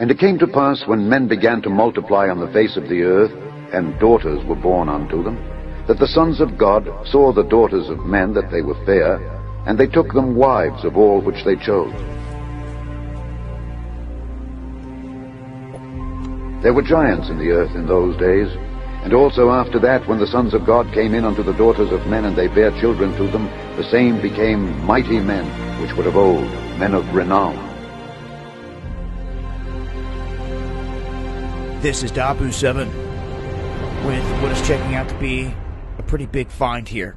And it came to pass, when men began to multiply on the face of the earth, and daughters were born unto them, that the sons of God saw the daughters of men that they were fair, and they took them wives of all which they chose. There were giants in the earth in those days, and also after that, when the sons of God came in unto the daughters of men, and they bare children to them, the same became mighty men, which were of old, men of renown. This is Dabu7 with what is checking out to be a pretty big find here.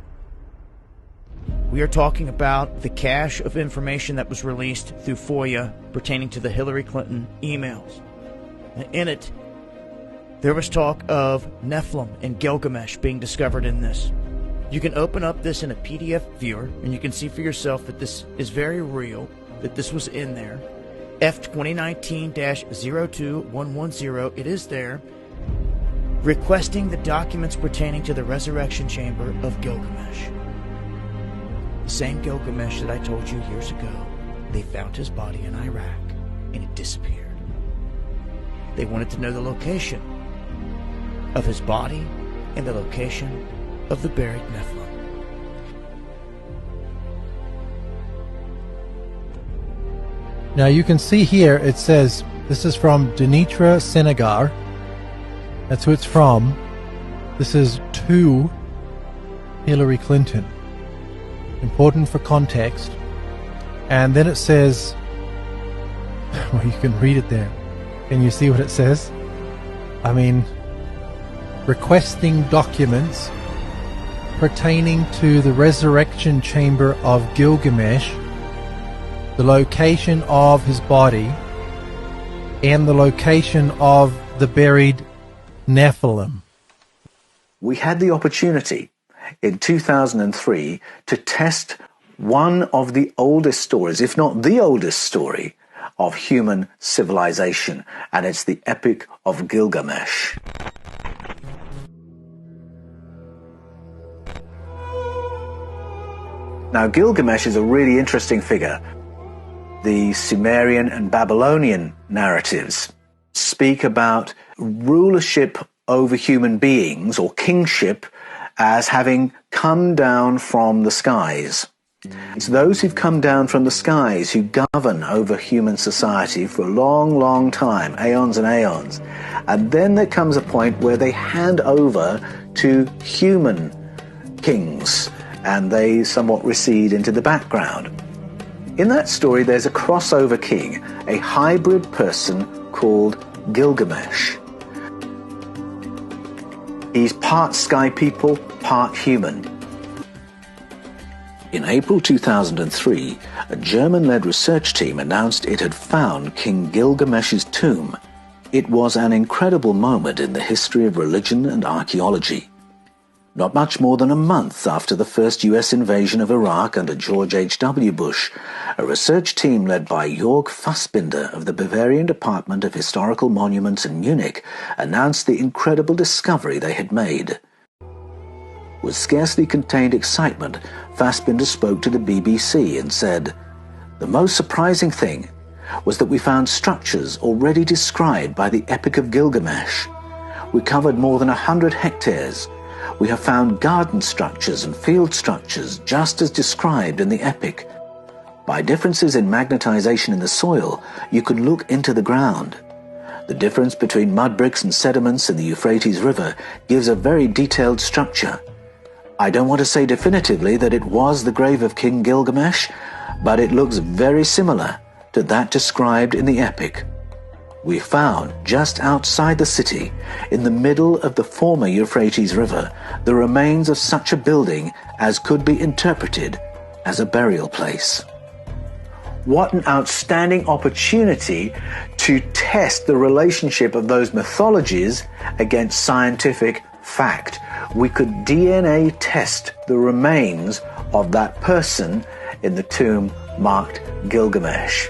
We are talking about the cache of information that was released through FOIA pertaining to the Hillary Clinton emails. In it, there was talk of Nephilim and Gilgamesh being discovered in this. You can open up this in a PDF viewer, and you can see for yourself that this is very real, that this was in there. F2019-02110, it is there, requesting the documents pertaining to the resurrection chamber of Gilgamesh. The same Gilgamesh that I told you years ago. They found his body in Iraq, and it disappeared. They wanted to know the location of his body and the location of the buried Nephilim. Now you can see here it says this is from Denitra Senegar. That's who it's from. This is to Hillary Clinton. Important for context. And then it says, well, you can read it there. Can you see what it says? I mean, requesting documents pertaining to the resurrection chamber of Gilgamesh, the location of his body, and the location of the buried Nephilim. We had the opportunity in 2003 to test one of the oldest stories, if not the oldest story, of human civilization, and it's the Epic of Gilgamesh. Now, Gilgamesh is a really interesting figure. The Sumerian and Babylonian narratives speak about rulership over human beings, or kingship, as having come down from the skies. It's those who've come down from the skies who govern over human society for a long, long time, aeons and aeons. And then there comes a point where they hand over to human kings, and they somewhat recede into the background. In that story, there's a crossover king, a hybrid person called Gilgamesh. He's part sky people, part human. In April 2003, a German-led research team announced it had found King Gilgamesh's tomb. It was an incredible moment in the history of religion and archaeology. Not much more than a month after the first US invasion of Iraq under George H.W. Bush, a research team led by Jörg Fassbinder of the Bavarian Department of Historical Monuments in Munich announced the incredible discovery they had made. With scarcely contained excitement, Fassbinder spoke to the BBC and said, "The most surprising thing was that we found structures already described by the Epic of Gilgamesh. We covered more than 100 hectares. We have found garden structures and field structures just as described in the Epic. By differences in magnetization in the soil, you could look into the ground. The difference between mud bricks and sediments in the Euphrates River gives a very detailed structure. I don't want to say definitively that it was the grave of King Gilgamesh, but it looks very similar to that described in the Epic. We found, just outside the city, in the middle of the former Euphrates River, the remains of such a building as could be interpreted as a burial place." What an outstanding opportunity to test the relationship of those mythologies against scientific fact. We could DNA test the remains of that person in the tomb marked Gilgamesh.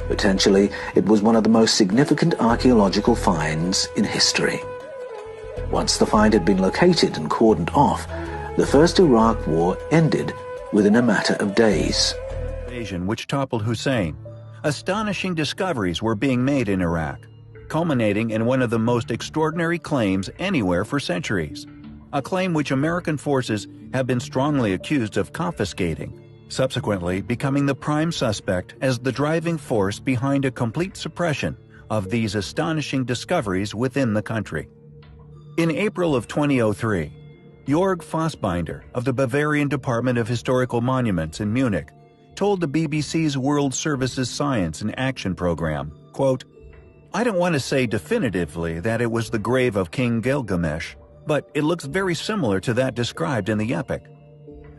Potentially, it was one of the most significant archaeological finds in history. Once the find had been located and cordoned off, the First Iraq War ended within a matter of days. Invasion which toppled Hussein, Astonishing discoveries were being made in Iraq, culminating in one of the most extraordinary claims anywhere for centuries, a claim which American forces have been strongly accused of confiscating, subsequently becoming the prime suspect as the driving force behind a complete suppression of these astonishing discoveries within the country. In April of 2003, Jörg Fassbinder of the Bavarian Department of Historical Monuments in Munich told the BBC's World Services Science and Action program, quote, "I don't want to say definitively that it was the grave of King Gilgamesh, but it looks very similar to that described in the epic.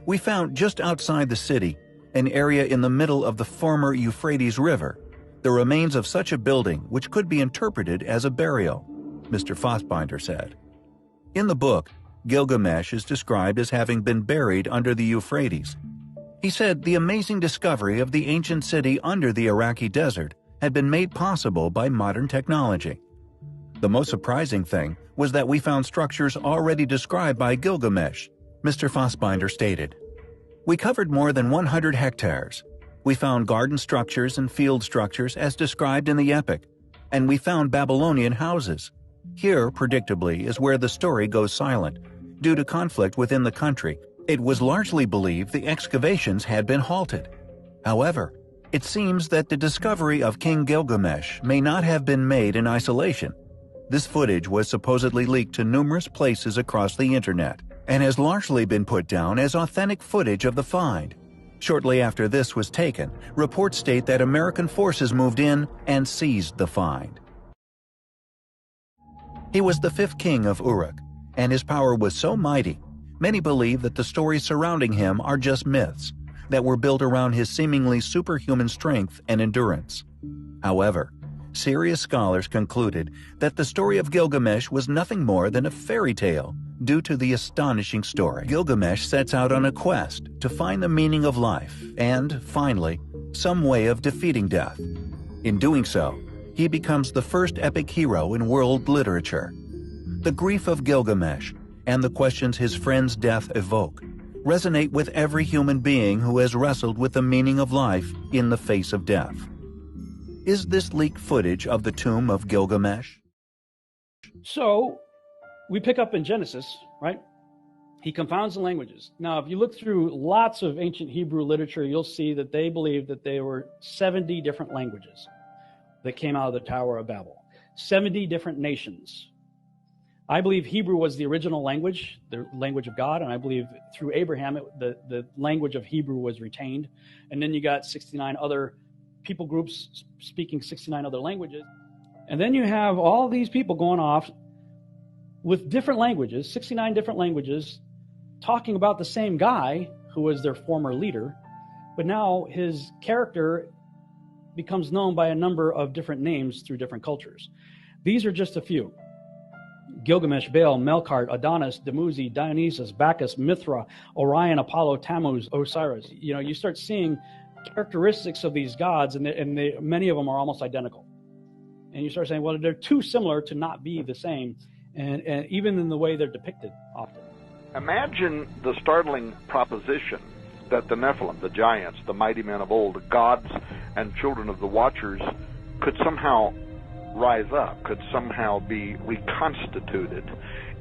We found just outside the city, an area in the middle of the former Euphrates River, the remains of such a building which could be interpreted as a burial," Mr. Fassbinder said. In the book, Gilgamesh is described as having been buried under the Euphrates. He said the amazing discovery of the ancient city under the Iraqi desert had been made possible by modern technology. The most surprising thing was that we found structures already described by Gilgamesh, Mr. Fassbinder stated. "We covered more than 100 hectares. We found garden structures and field structures as described in the epic, and we found Babylonian houses. Here, predictably, is where the story goes silent. Due to conflict within the country, it was largely believed the excavations had been halted. However, it seems that the discovery of King Gilgamesh may not have been made in isolation. This footage was supposedly leaked to numerous places across the internet and has largely been put down as authentic footage of the find. Shortly after this was taken, reports state that American forces moved in and seized the find." He was the fifth king of Uruk, and his power was so mighty, many believe that the stories surrounding him are just myths that were built around his seemingly superhuman strength and endurance. However, serious scholars concluded that the story of Gilgamesh was nothing more than a fairy tale due to the astonishing story. Gilgamesh sets out on a quest to find the meaning of life and, finally, some way of defeating death. In doing so, he becomes the first epic hero in world literature. The grief of Gilgamesh and the questions his friend's death evoke resonate with every human being who has wrestled with the meaning of life in the face of death. Is this leaked footage of the tomb of Gilgamesh? So, we pick up in Genesis, right? He confounds the languages. Now, if you look through lots of ancient Hebrew literature, you'll see that they believe that there were 70 different languages that came out of the Tower of Babel. 70 different nations. I believe Hebrew was the original language, the language of God, and I believe through Abraham, the language of Hebrew was retained. And then you got 69 other people groups speaking 69 other languages. And then you have all these people going off with different languages, 69 different languages, talking about the same guy who was their former leader, but now his character becomes known by a number of different names through different cultures. These are just a few. Gilgamesh, Baal, Melkart, Adonis, Dumuzi, Dionysus, Bacchus, Mithra, Orion, Apollo, Tammuz, Osiris. You know, you start seeing characteristics of these gods, and many of them are almost identical. And you start saying, well, they're too similar to not be the same, and even in the way they're depicted often. Imagine the startling proposition that the Nephilim, the giants, the mighty men of old, the gods and children of the Watchers, could somehow rise up, could somehow be reconstituted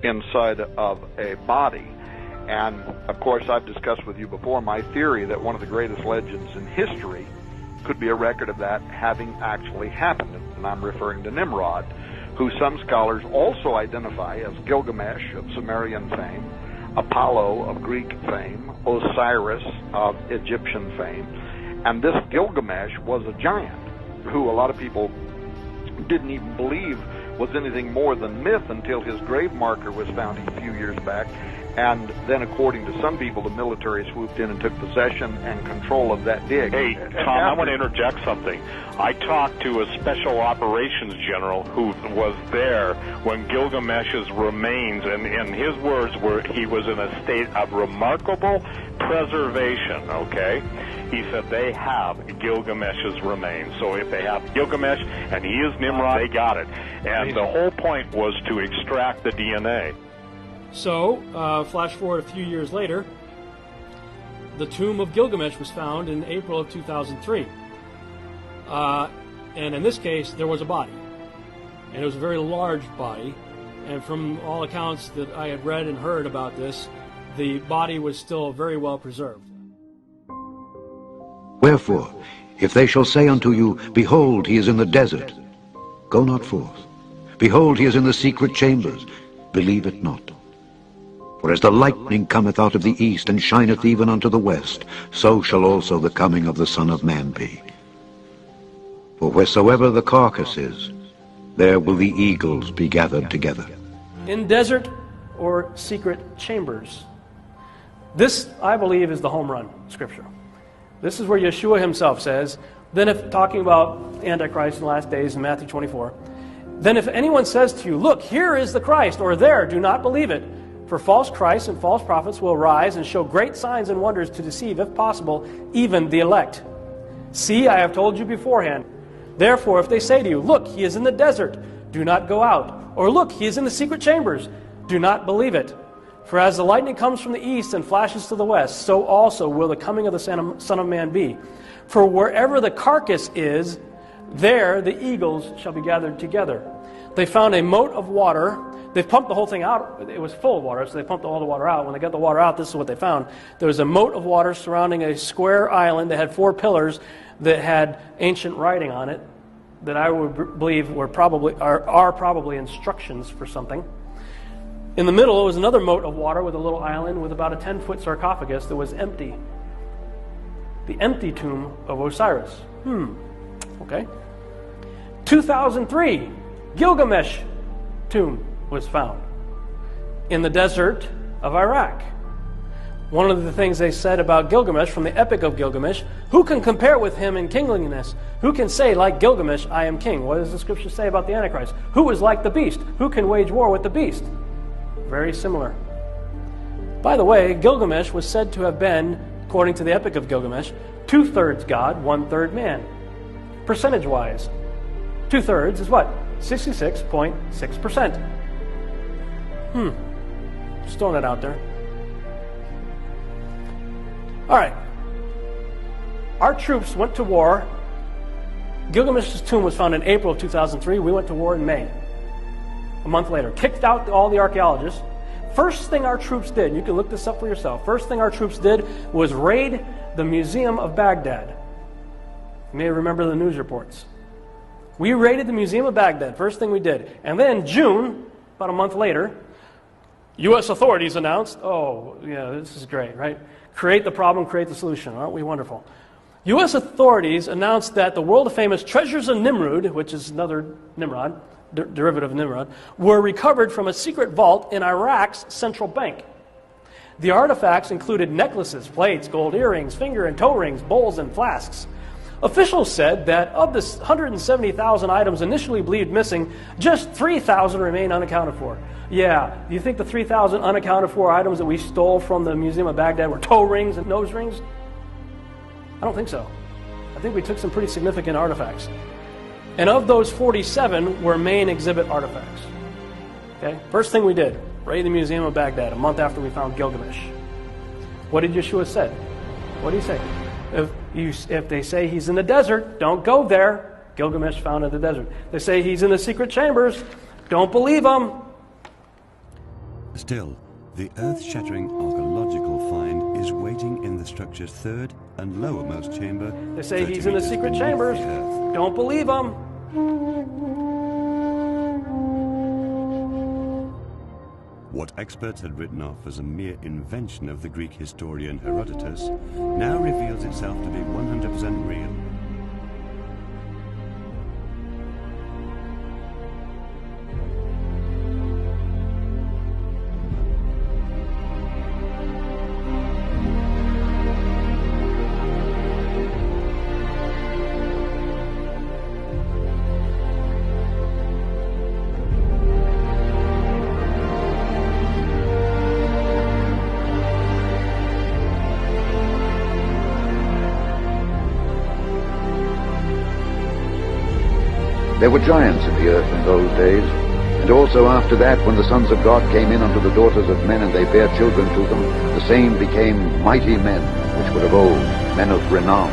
inside of a body. And, of course, I've discussed with you before my theory that one of the greatest legends in history could be a record of that having actually happened. And I'm referring to Nimrod, who some scholars also identify as Gilgamesh of Sumerian fame, Apollo of Greek fame, Osiris of Egyptian fame. And this Gilgamesh was a giant who a lot of people didn't even believe was anything more than myth until his grave marker was found a few years back. And then, according to some people, the military swooped in and took possession and control of that dig. Hey, Tom, I want to interject something. I talked to a special operations general who was there when Gilgamesh's remains, and his words were he was in a state of remarkable preservation, okay? He said they have Gilgamesh's remains. So if they have Gilgamesh and he is Nimrod, they got it. And the whole point was to extract the DNA. So, flash forward a few years later, the tomb of Gilgamesh was found in April of 2003. And in this case, there was a body. And it was a very large body. And from all accounts that I had read and heard about this, the body was still very well preserved. Wherefore, if they shall say unto you, Behold, he is in the desert, go not forth. Behold, he is in the secret chambers, believe it not. For as the lightning cometh out of the east, and shineth even unto the west, so shall also the coming of the Son of Man be. For wheresoever the carcass is, there will the eagles be gathered together. In desert or secret chambers. This, I believe, is the home run scripture. This is where Yeshua himself says, then if, talking about Antichrist in the last days in Matthew 24, then if anyone says to you, look, here is the Christ, or there, do not believe it. For false Christs and false prophets will rise and show great signs and wonders to deceive, if possible, even the elect. See, I have told you beforehand. Therefore, if they say to you, look, he is in the desert, do not go out. Or look, he is in the secret chambers, do not believe it. For as the lightning comes from the east and flashes to the west, so also will the coming of the Son of Man be. For wherever the carcass is, there the eagles shall be gathered together. They found a moat of water. They pumped the whole thing out. It was full of water, so they pumped all the water out. When they got the water out, this is what they found. There was a moat of water surrounding a square island that had 4 pillars that had ancient writing on it that I would believe are probably instructions for something. In the middle was another moat of water with a little island with about a 10-foot sarcophagus that was empty. The empty tomb of Osiris. Okay. 2003, Gilgamesh tomb was found in the desert of Iraq. One of the things they said about Gilgamesh from the Epic of Gilgamesh, who can compare with him in kingliness? Who can say, like Gilgamesh, I am king? What does the scripture say about the Antichrist? Who is like the beast? Who can wage war with the beast? Very similar. By the way, Gilgamesh was said to have been, according to the Epic of Gilgamesh, 2/3 God, 1/3 man. Percentage-wise, 2/3 is what? 66.6%. Just throwing it out there. All right. Our troops went to war. Gilgamesh's tomb was found in April of 2003. We went to war in May. A month later. Kicked out all the archaeologists. First thing our troops did, you can look this up for yourself, first thing our troops did was raid the Museum of Baghdad. You may remember the news reports. We raided the Museum of Baghdad, first thing we did. And then in June, about a month later, U.S. authorities announced, oh, yeah, this is great, right? Create the problem, create the solution. Aren't we wonderful? U.S. authorities announced that the world-famous treasures of Nimrud, which is another Nimrod, derivative of Nimrod, were recovered from a secret vault in Iraq's central bank. The artifacts included necklaces, plates, gold earrings, finger and toe rings, bowls, and flasks. Officials said that of the 170,000 items initially believed missing, just 3,000 remain unaccounted for. Yeah, do you think the 3,000 unaccounted for items that we stole from the Museum of Baghdad were toe rings and nose rings? I don't think so. I think we took some pretty significant artifacts. And of those 47 were main exhibit artifacts. Okay? First thing we did, raid the Museum of Baghdad a month after we found Gilgamesh. What did Yeshua say? What did he say? If they say he's in the desert, don't go there. Gilgamesh found in the desert. They say he's in the secret chambers, don't believe them. Still, the earth-shattering archaeological find is waiting in the structure's third and lowermost chamber. They say he's in the secret chambers, don't believe them. What experts had written off as a mere invention of the Greek historian Herodotus now reveals itself to be 100% real. There were giants in the earth in those days, and also after that, when the sons of God came in unto the daughters of men, and they bare children to them, the same became mighty men, which were of old, men of renown.